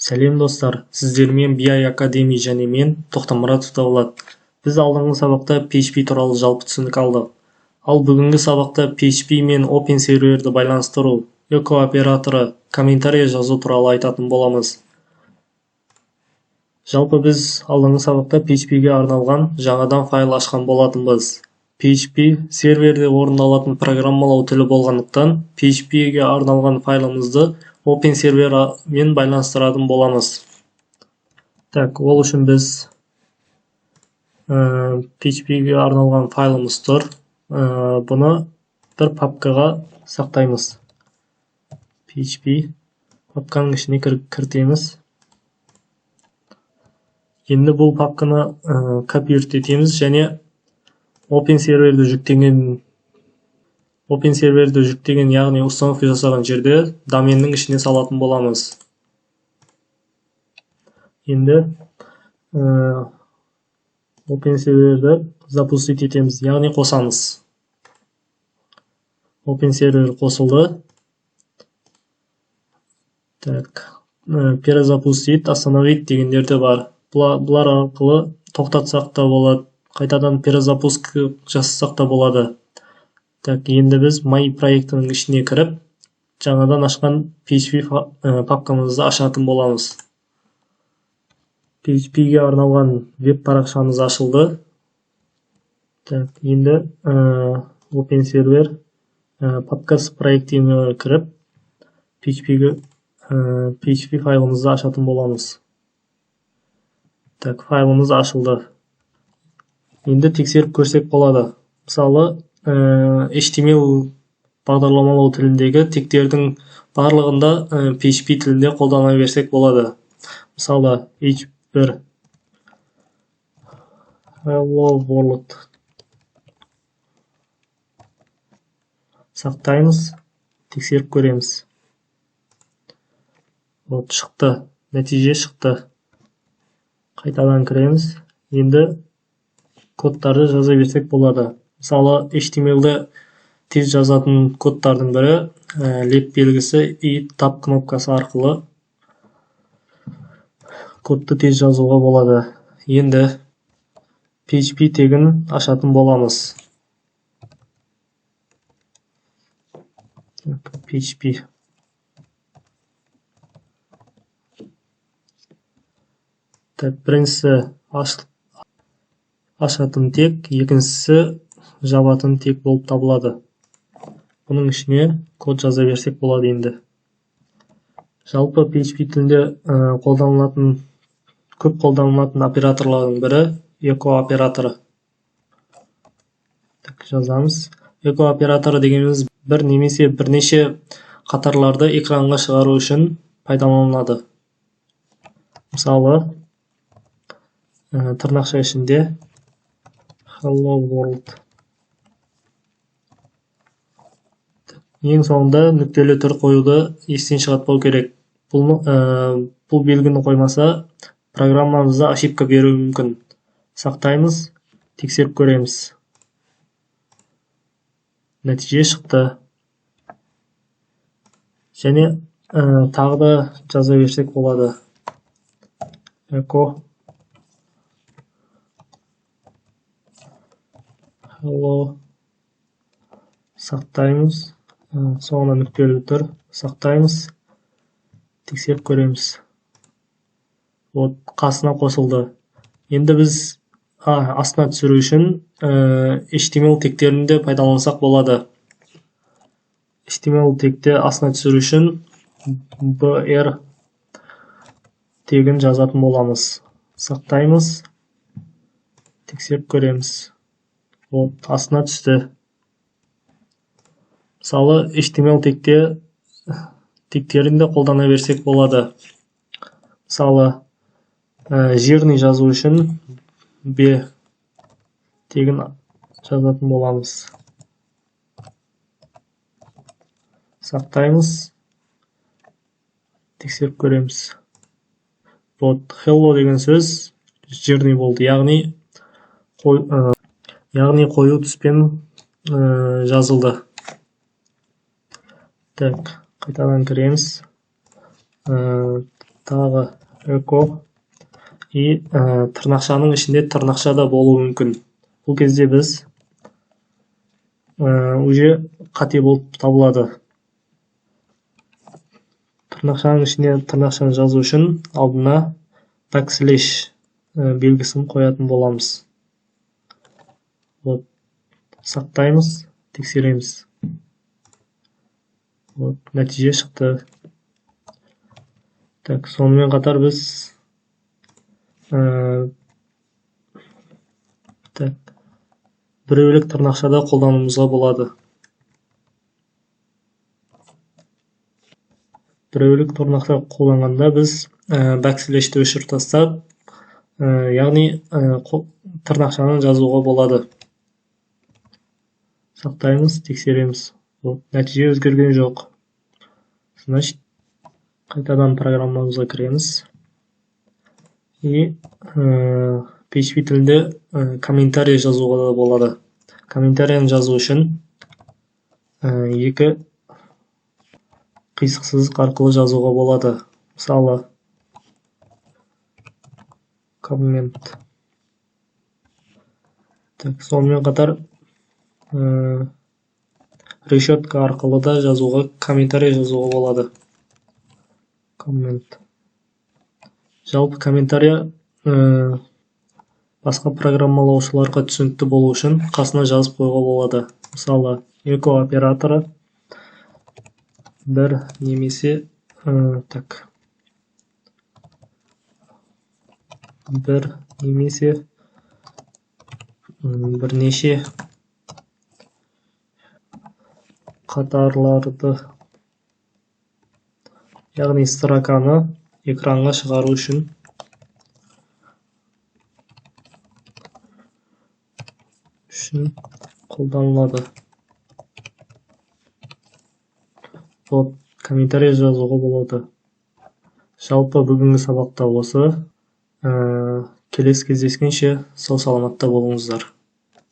Сәлем достар, сіздермен BI Academy және мен Тоқтамұрат Тұтаулат. Біз алдыңғы сабақта PHP туралы жалпы түсінік алдық. Ал бүгінгі сабақта PHP мен Open серверді байланыстыру, эко операторы, комментарий жазу туралы айтатын боламыз. Жалпы біз алдыңғы сабақта PHP-ге арналған жаңадан файл ашқан болатынбыз. PHP серверде орындалатын программалау тілі болғандықтан PHP-ге арналған файлымызды Open сервермен байланыстыратын боламыз. Ол үшін біз PHP-ге арналған файлымыз тұр. Бұны бір папкаға сақтаймыз. PHP папканың ішіне кіртеміз. Енді бұл папканы копиировать етеміз және Open серверді жүктеген, яғни установка жасаған жерде доменнің ішіне салатын боламыз. Енді Open серверді запустить етеміз, яғни қосамыз. Open сервер қосылды. Перезапустить, остановить дегендерде бар. Бұлар арқылы тоқтатсақ та болады, қайтадан перезапуск жасасақ та болады. Енді біз My проектінің ішіне кіріп, жаңадан ашқан PHP папкамызды ашатын боламыз. PHP-ге арналған веб парақшамыз ашылды. Енді Open сервер папкасы проектіне кіріп, PHP файлымызды ашатын боламыз. Файлымыз ашылды. Енді тексеріп көрсек болады. Мысалы, HTML бағдарламалау тіліндегі тегтердің барлығында PHP тілінде қолдана берсек болады. Мысалы, H1 Hello World сақтаймыз, тексеріп көреміз. Шықты, нәтиже шықты. Қайтадан кіреміз. Енді кодтарды жаза берсек болады. Мысалы, HTML-ді тез жазатын кодтардың бірі леп белгісі и тап кнопкасы арқылы кодты тез жазуға болады. Енді PHP тегін ашатын боламыз. PHP біріншісі ашатын тек, екіншісі жабатын тек болып табылады. Бұның ішіне код жаза берсек болады енді. Жалпы PHP тілінде көп қолданылатын операторлардың бірі эко операторы. Жазамыз. Эко операторы дегеніміз бір немесе бірнеше қатарларды экранға шығару үшін пайдаланылады. Мысалы, тырнақша ішінде Hello World. Ең соңында нүктелі түр қоюды естен шығартпау керек. Бұл белгіні қоймаса, программамызда ошибка беруі мүмкін. Сақтаймыз, тексеріп көреміз. Нәтиже шықты. Және тағы да жаза берсек болады. Эко Hello сақтаймыз. Соңына нүктелі түр сақтаймыз. Тексеріп көреміз. Қасына қосылды. Енді біз астына түсіру үшін HTML тегтерінде пайдалансақ болады. HTML тегте астына түсіру үшін BR тегін жазатын боламыз. Сақтаймыз. Тексеріп көреміз. Астына түсті. Мысалы, HTML тегтерінде қолдана берсек болады. Мысалы, жирный жазу үшін B тегін жазатын боламыз. Сақтаймыз. Тексеріп көреміз. Hello деген сөз жирный болды, яғни қою түспен жазылды. Қайтадан кіреміз. тағы эко и тырнақшаның ішінде тырнақша да болуы мүмкін. Бұл кезде біз уже қате болып табылады. Тырнақшаның ішіне тырнақшаны жазу үшін алдына бэкслэш белгісін қоятын боламыз. Вот, сақтаймыз, тексереміз. Вот, нәтиже шықты. Так, сонымен қатар біз біреулік тырнақшада қолдануымызға болады. Біреулік тырнақша қолданғанда біз бэкслэшті өшіріп тастап, яғни тырнақшаны жазуға болады. Сақтаймыз, тексереміз. Нәтиже өзгерген жоқ. Значит, қайтадан программамызға кіреміз. И PHP тілінде комментарий жазуға да болады. Комментарияны жазу үшін екі қисық сызық арқылы жазуға болады. Мысалы, коммент. Так, сонымен қатар решетка арқылы да жазуға, комментарий жазуға болады. Коммент. Жалпы комментария басқа программалаушыларға түсінікті болу үшін қасына жазып қойға болады. Мысалы, эко операторы бір немесе бір немесе бірнеше қатарларды, яғни строканы экранға шығару үшін қолданылады. Вот, комментарий жазуға болады. Жалпы бүгінгі сабақта осы. Келесі кездескенше сау саламатта болыңыздар.